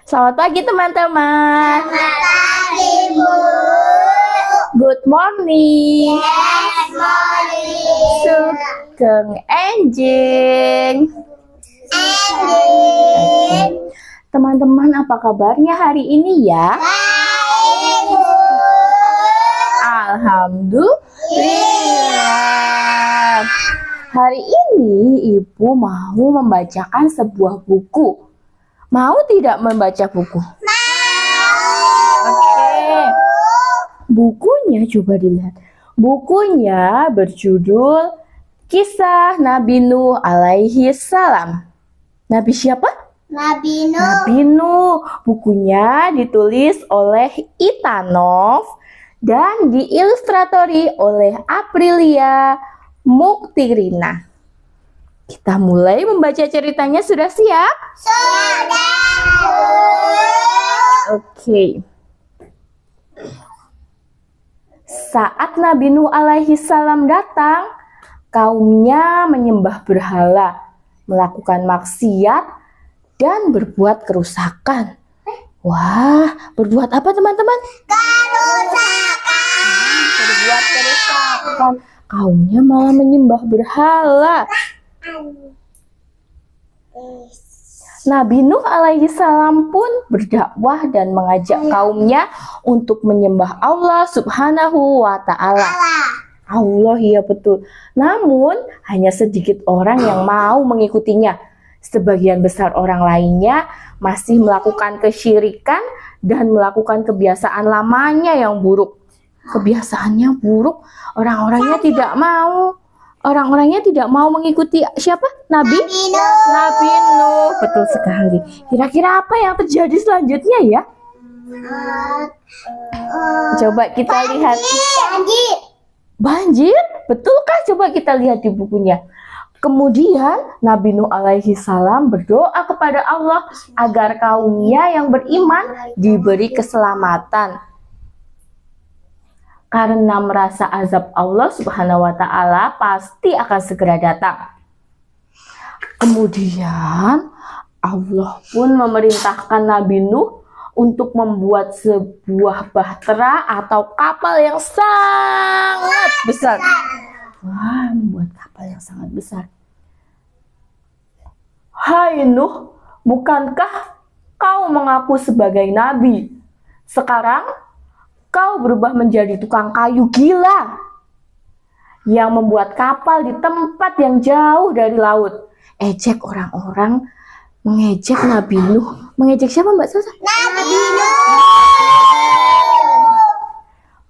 Selamat pagi teman-teman. Selamat pagi, Bu. Good morning. Yes, morning. Sugeng enjing. Ending. Teman-teman, apa kabarnya hari ini ya? Baik, Bu. Alhamdulillah. Hari ini Ibu mau membacakan sebuah buku. Mau tidak membaca buku? Oke. Bukunya coba dilihat. Bukunya berjudul Kisah Nabi Nuh alaihi salam. Nabi siapa? Nabi Nuh. Nabi Nuh. Bukunya ditulis oleh Itanov dan diilustratori oleh Aprilia Muktirina. Kita mulai membaca ceritanya, sudah siap? Sudah. Oke. Saat Nabi Nuh alaihi salam datang, kaumnya menyembah berhala, melakukan maksiat, dan berbuat kerusakan. Wah, berbuat apa teman-teman? Kerusakan. Berbuat kerusakan. Kaumnya malah menyembah berhala. Nabi Nuh alaihi salam pun berdakwah dan mengajak kaumnya untuk menyembah Allah subhanahu wa ta'ala. Allah, ya betul. Namun hanya sedikit orang yang mau mengikutinya. Sebagian besar orang lainnya masih melakukan kesyirikan dan melakukan kebiasaan lamanya yang buruk. Kebiasaannya buruk, orang-orangnya tidak mau. Orang-orangnya tidak mau mengikuti siapa? Nabi Nuh. Betul sekali. Kira-kira apa yang terjadi selanjutnya ya? Coba kita lihat. Banjir? Betulkah? Coba kita lihat di bukunya. Kemudian Nabi Nuh alaihi salam berdoa kepada Allah agar kaumnya yang beriman diberi keselamatan. Karena merasa azab Allah subhanahu wa ta'ala pasti akan segera datang. Kemudian Allah pun memerintahkan Nabi Nuh untuk membuat sebuah bahtera atau kapal yang sangat besar. Wah, membuat kapal yang sangat besar. Hai Nuh, bukankah kau mengaku sebagai nabi? Sekarang kau berubah menjadi tukang kayu gila yang membuat kapal di tempat yang jauh dari laut. Ejek orang-orang mengejek Nabi Nuh. Mengejek siapa Mbak Sasa? Nabi Nuh.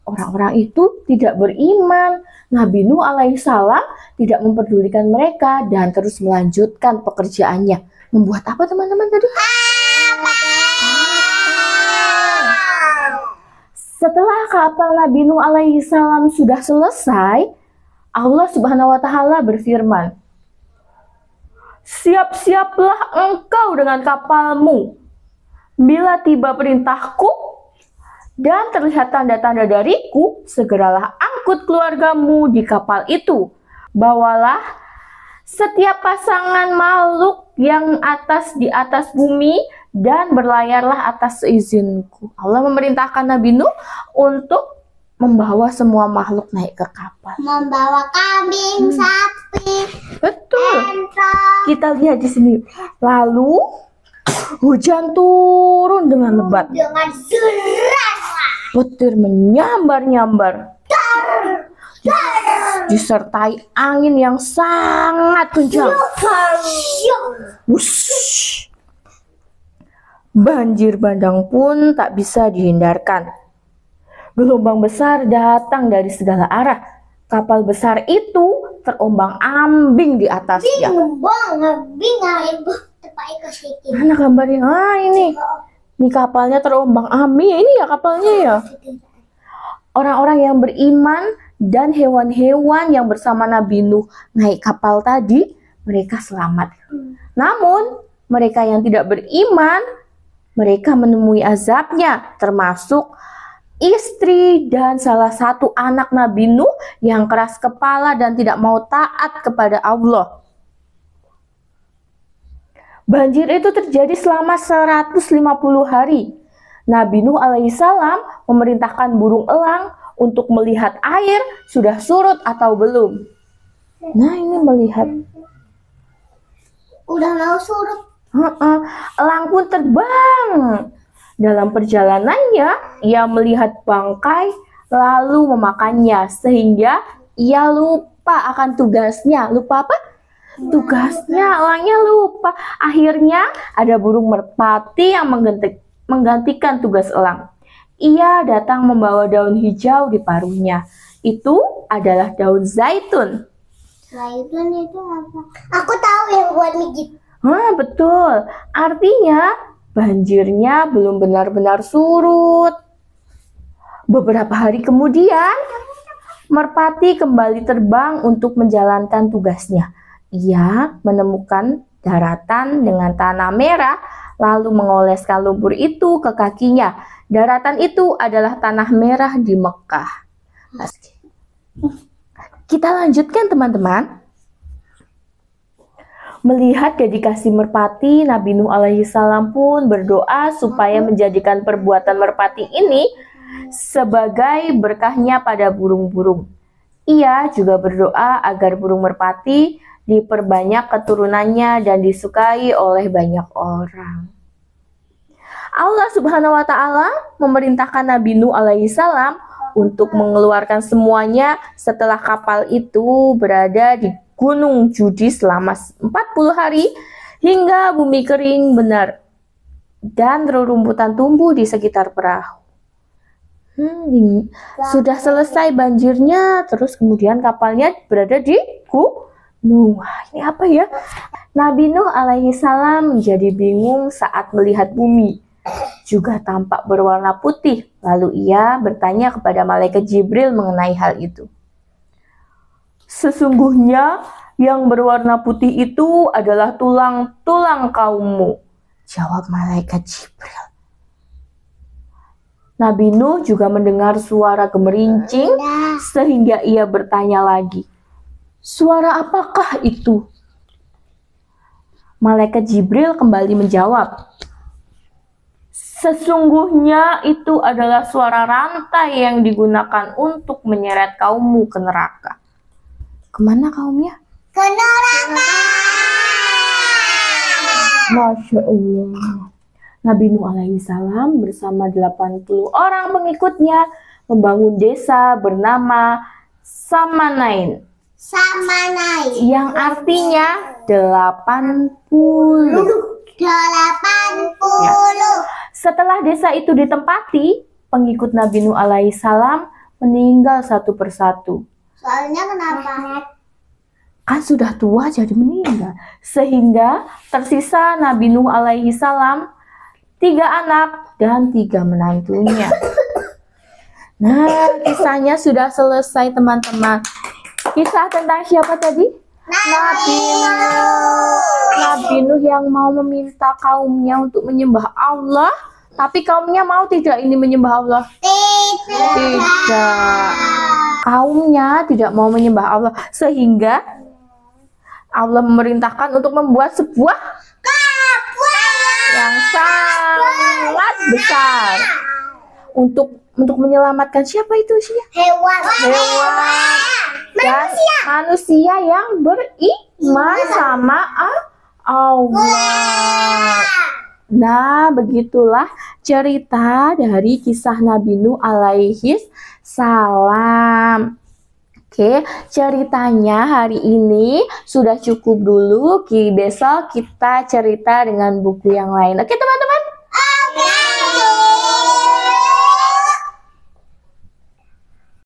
Orang-orang itu tidak beriman. Nabi Nuh alaihissalam tidak memperdulikan mereka dan terus melanjutkan pekerjaannya. Membuat apa teman-teman tadi? Setelah kapal Nabi Nuh alaihi salam sudah selesai, Allah subhanahu wa ta'ala berfirman, siap-siaplah engkau dengan kapalmu. Bila tiba perintahku dan terlihat tanda-tanda dariku, segeralah angkut keluargamu di kapal itu. Bawalah setiap pasangan makhluk yang di atas bumi dan berlayarlah atas izinku. Allah memerintahkan Nabi Nuh untuk membawa semua makhluk naik ke kapal. Membawa kambing, sapi, Betul. entong. Kita lihat di sini. Lalu hujan turun dengan lebat. Dengan deras. Petir menyambar-nyambar. Disertai angin yang sangat kencang. Wush. Banjir bandang pun tak bisa dihindarkan. Gelombang besar datang dari segala arah. Kapal besar itu terombang-ambing di atasnya. Mana gambarnya? Ah, ini. Ini kapalnya terombang-ambing. Ini ya kapalnya ya. Orang-orang yang beriman dan hewan-hewan yang bersama Nabi Nuh naik kapal tadi, mereka selamat. Namun, mereka yang tidak beriman, mereka menemui azabnya, termasuk istri dan salah satu anak Nabi Nuh yang keras kepala dan tidak mau taat kepada Allah. Banjir itu terjadi selama 150 hari. Nabi Nuh alaihissalam memerintahkan burung elang untuk melihat air sudah surut atau belum. Nah, ini melihat. Udah mau surut. Elang pun terbang. Dalam perjalanannya, ia melihat bangkai lalu memakannya sehingga ia lupa akan tugasnya. Lupa apa? Tugasnya, elangnya lupa. Akhirnya ada burung merpati yang menggantikan tugas elang. Ia datang membawa daun hijau di paruhnya. Itu adalah daun zaitun. Zaitun itu apa? Aku tahu yang buat mijit. Betul. Artinya banjirnya belum benar-benar surut. Beberapa hari kemudian, merpati kembali terbang untuk menjalankan tugasnya. Ia menemukan daratan dengan tanah merah, lalu mengoleskan lumpur itu ke kakinya. Daratan itu adalah tanah merah di Mekah. Kita lanjutkan, teman-teman. Melihat dedikasi merpati, Nabi Nuh alaihissalam pun berdoa supaya menjadikan perbuatan merpati ini sebagai berkahnya pada burung-burung. Ia juga berdoa agar burung merpati diperbanyak keturunannya dan disukai oleh banyak orang. Allah Subhanahu wa Ta'ala memerintahkan Nabi Nuh alaihissalam untuk mengeluarkan semuanya setelah kapal itu berada di Gunung Judi selama 40 hari hingga bumi kering benar dan rerumputan tumbuh di sekitar perahu. Sudah selesai banjirnya, terus kemudian kapalnya berada di gunung. Ini apa ya? Nabi Nuh alaihissalam menjadi bingung saat melihat bumi juga tampak berwarna putih. Lalu ia bertanya kepada malaikat Jibril mengenai hal itu. Sesungguhnya yang berwarna putih itu adalah tulang-tulang kaummu, jawab malaikat Jibril. Nabi Nuh juga mendengar suara gemerincing sehingga ia bertanya lagi, suara apakah itu? Malaikat Jibril kembali menjawab, sesungguhnya itu adalah suara rantai yang digunakan untuk menyeret kaummu ke neraka. Kemana kaumnya? Ke neraka. Masya Allah. Nabi Nuh alaihissalam bersama 80 orang pengikutnya membangun desa bernama Samanain. Yang artinya 80. Ya. Setelah desa itu ditempati, pengikut Nabi Nuh alaihissalam meninggal satu persatu. Soalnya kenapa? Kan sudah tua jadi meninggal. Sehingga tersisa Nabi Nuh alaihissalam 3 anak dan 3 menantunya. Nah, kisahnya sudah selesai, teman-teman. Kisah tentang siapa tadi? Nabi Nuh. Nabi Nuh yang mau meminta kaumnya untuk menyembah Allah, tapi kaumnya mau tidak ini menyembah Allah? Tidak. Kaumnya tidak mau menyembah Allah, sehingga Allah memerintahkan untuk membuat sebuah yang sangat besar untuk menyelamatkan siapa itu sih? Hewan Dan manusia yang beriman sama Allah. Nah, begitulah cerita dari kisah Nabi Nuh alaihis salam. Oke, ceritanya hari ini sudah cukup dulu. Besok kita cerita dengan buku yang lain. Oke, teman-teman?